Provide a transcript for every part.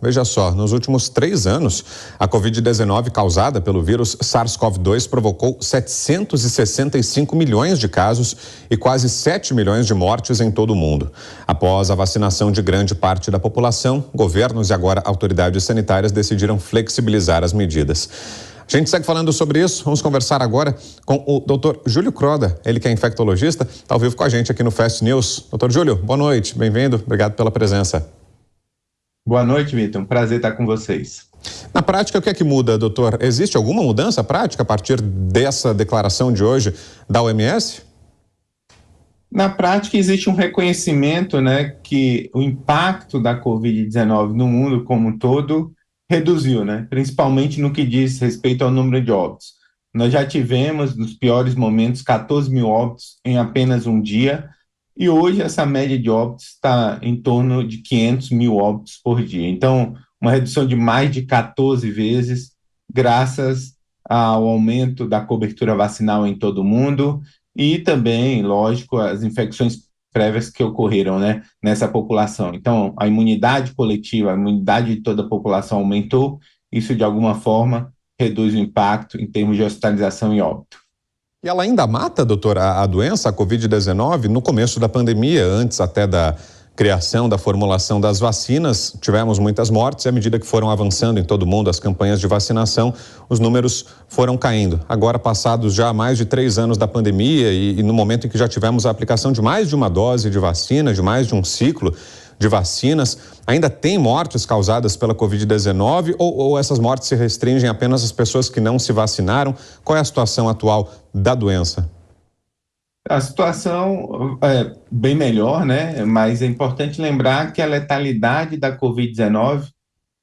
Veja só, nos últimos 3 anos, a Covid-19 causada pelo vírus SARS-CoV-2 provocou 765 milhões de casos e quase 7 milhões de mortes em todo o mundo. Após a vacinação de grande parte da população, governos e agora autoridades sanitárias decidiram flexibilizar as medidas. A gente segue falando sobre isso. Vamos conversar agora com o Dr. Júlio Croda, ele que é infectologista, está ao vivo com a gente aqui no Fast News. Dr. Júlio, boa noite, bem-vindo, obrigado pela presença. Boa noite, Vitor, um prazer estar com vocês. Na prática, o que é que muda, doutor? Existe alguma mudança prática a partir dessa declaração de hoje da OMS? Na prática, existe um reconhecimento, né, que o impacto da Covid-19 no mundo como um todo reduziu, né? Principalmente no que diz respeito ao número de óbitos. Nós já tivemos, nos piores momentos, 14 mil óbitos em apenas um dia, e hoje essa média de óbitos está em torno de 500 mil óbitos por dia. Então, uma redução de mais de 14 vezes, graças ao aumento da cobertura vacinal em todo o mundo e também, lógico, as infecções prévias que ocorreram, né, nessa população. Então, a imunidade coletiva, a imunidade de toda a população aumentou, isso de alguma forma reduz o impacto em termos de hospitalização e óbito. E ela ainda mata, doutor, a doença, a Covid-19, no começo da pandemia, antes até da criação, da formulação das vacinas, tivemos muitas mortes e à medida que foram avançando em todo o mundo as campanhas de vacinação, os números foram caindo. Agora, passados já mais de 3 anos da pandemia e no momento em que já tivemos a aplicação de mais de uma dose de vacina, de mais de um ciclo de vacinas, ainda tem mortes causadas pela Covid-19 ou essas mortes se restringem apenas às pessoas que não se vacinaram? Qual é a situação atual da doença? A situação é bem melhor, né? Mas é importante lembrar que a letalidade da Covid-19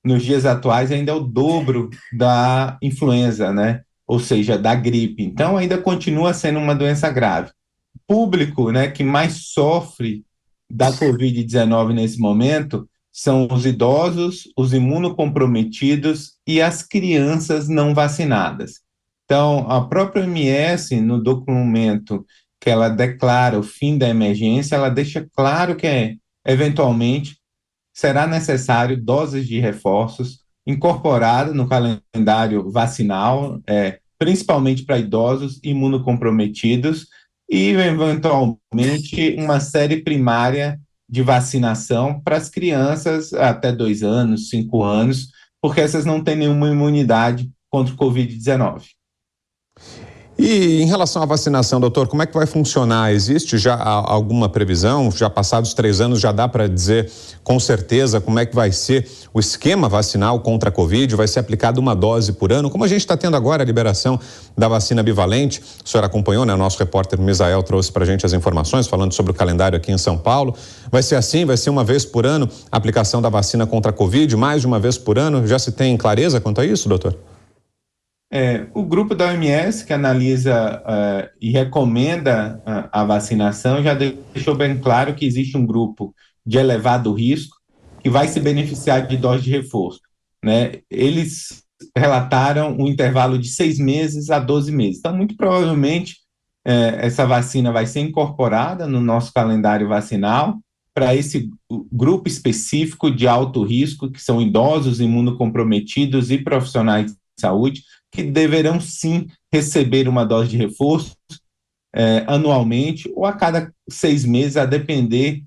nos dias atuais ainda é o dobro da influenza, né? Ou seja, da gripe. Então ainda continua sendo uma doença grave. O público, né, que mais sofre da Covid-19 nesse momento são os idosos, os imunocomprometidos e as crianças não vacinadas. Então, a própria OMS, no documento que ela declara o fim da emergência, ela deixa claro que, eventualmente, será necessário doses de reforços incorporadas no calendário vacinal, principalmente para idosos imunocomprometidos, e, eventualmente, uma série primária de vacinação para as crianças até 2 anos, 5 anos, porque essas não têm nenhuma imunidade contra o Covid-19. E em relação à vacinação, doutor, como é que vai funcionar? Existe já alguma previsão? Já passados 3 anos, já dá para dizer com certeza como é que vai ser o esquema vacinal contra a Covid? Vai ser aplicada uma dose por ano? Como a gente está tendo agora a liberação da vacina bivalente, o senhor acompanhou, né? O nosso repórter Misael trouxe para a gente as informações, falando sobre o calendário aqui em São Paulo. Vai ser assim? Vai ser uma vez por ano a aplicação da vacina contra a Covid? Mais de uma vez por ano? Já se tem clareza quanto a isso, doutor? O grupo da OMS, que analisa e recomenda a vacinação, já deixou bem claro que existe um grupo de elevado risco que vai se beneficiar de dose de reforço, né? Eles relataram um intervalo de 6 meses a 12 meses. Então, muito provavelmente, essa vacina vai ser incorporada no nosso calendário vacinal para esse grupo específico de alto risco, que são idosos, imunocomprometidos e profissionais de saúde, que deverão sim receber uma dose de reforço anualmente ou a cada 6 meses, a depender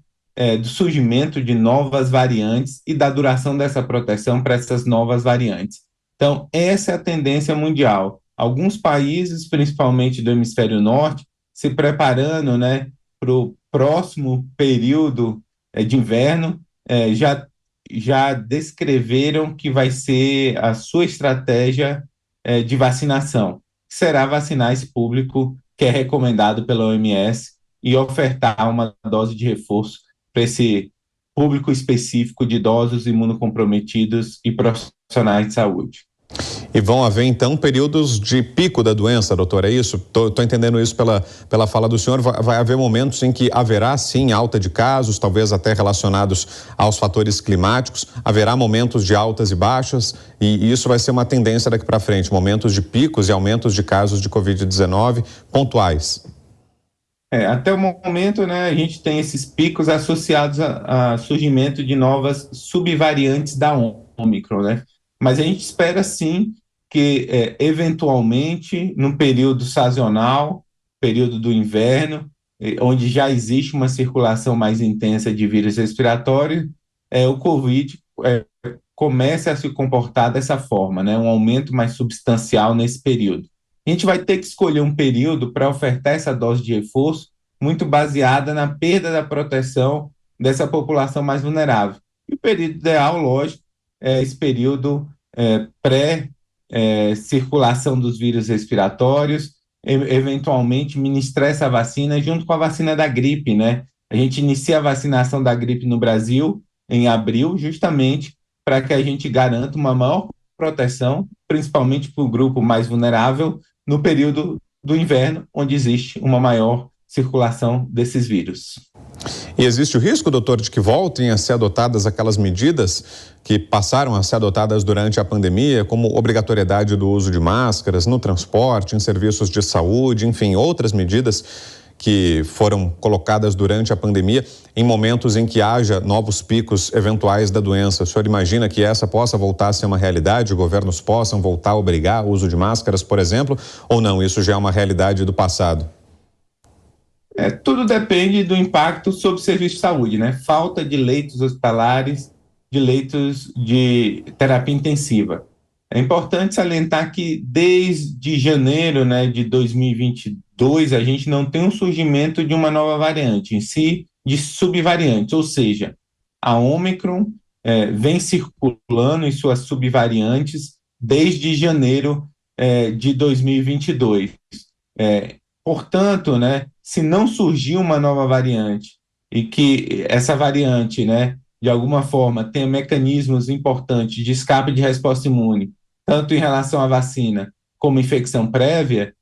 do surgimento de novas variantes e da duração dessa proteção para essas novas variantes. Então, essa é a tendência mundial. Alguns países, principalmente do hemisfério norte, se preparando, né, para o próximo período de inverno, já descreveram que vai ser a sua estratégia de vacinação, será vacinar esse público que é recomendado pela OMS e ofertar uma dose de reforço para esse público específico de idosos imunocomprometidos e profissionais de saúde. E vão haver, então, períodos de pico da doença, doutor, é isso? Estou entendendo isso pela fala do senhor. Vai haver momentos em que haverá, sim, alta de casos, talvez até relacionados aos fatores climáticos. Haverá momentos de altas e baixas e isso vai ser uma tendência daqui para frente, momentos de picos e aumentos de casos de Covid-19 pontuais. Até o momento, né, a gente tem esses picos associados a surgimento de novas subvariantes da Ômicron, né? Mas a gente espera sim que, eventualmente, no período sazonal, período do inverno, onde já existe uma circulação mais intensa de vírus respiratório, o Covid comece a se comportar dessa forma, né? Um aumento mais substancial nesse período. A gente vai ter que escolher um período para ofertar essa dose de reforço, muito baseada na perda da proteção dessa população mais vulnerável. E o período ideal, lógico, é esse período pré-circulação dos vírus respiratórios, eventualmente ministrar essa vacina junto com a vacina da gripe, né? A gente inicia a vacinação da gripe no Brasil em abril, justamente para que a gente garanta uma maior proteção, principalmente para o grupo mais vulnerável, no período do inverno, onde existe uma maior circulação desses vírus. E existe o risco, doutor, de que voltem a ser adotadas aquelas medidas que passaram a ser adotadas durante a pandemia, como obrigatoriedade do uso de máscaras no transporte, em serviços de saúde, enfim, outras medidas que foram colocadas durante a pandemia em momentos em que haja novos picos eventuais da doença. O senhor imagina que essa possa voltar a ser uma realidade? Governos possam voltar a obrigar o uso de máscaras, por exemplo, ou não? Isso já é uma realidade do passado? Tudo depende do impacto sobre o serviço de saúde, né? Falta de leitos hospitalares, de leitos de terapia intensiva. É importante salientar que desde janeiro, né, de 2022, a gente não tem um surgimento de uma nova variante, em si de subvariantes, ou seja, a Ômicron vem circulando em suas subvariantes desde janeiro de 2022. Portanto, né, se não surgir uma nova variante e que essa variante, né, de alguma forma, tenha mecanismos importantes de escape de resposta imune, tanto em relação à vacina como infecção prévia,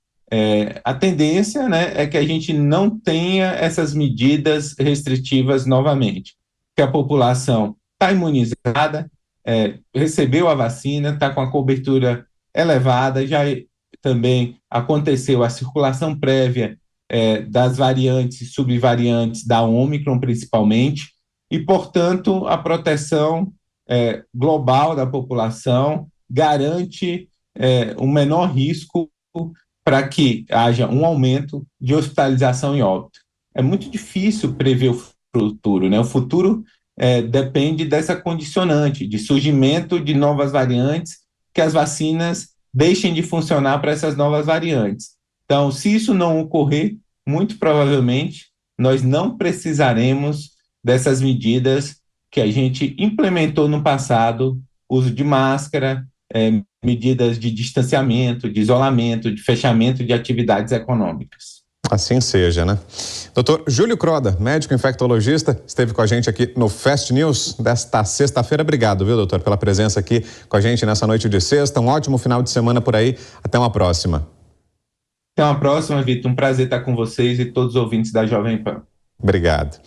a tendência, né, é que a gente não tenha essas medidas restritivas novamente, que a população está imunizada, recebeu a vacina, está com a cobertura elevada, já também aconteceu a circulação prévia das variantes e subvariantes da Ômicron, principalmente, e, portanto, a proteção global da população garante um menor risco para que haja um aumento de hospitalização e óbito. É muito difícil prever o futuro, né? O futuro depende dessa condicionante de surgimento de novas variantes, que as vacinas deixem de funcionar para essas novas variantes. Então, se isso não ocorrer, muito provavelmente nós não precisaremos dessas medidas que a gente implementou no passado, uso de máscara, medidas de distanciamento, de isolamento, de fechamento de atividades econômicas. Assim seja, né? Doutor Júlio Croda, médico infectologista, esteve com a gente aqui no Fast News desta sexta-feira. Obrigado, viu, doutor, pela presença aqui com a gente nessa noite de sexta. Um ótimo final de semana por aí. Até uma próxima. Até uma próxima, Vitor. Um prazer estar com vocês e todos os ouvintes da Jovem Pan. Obrigado.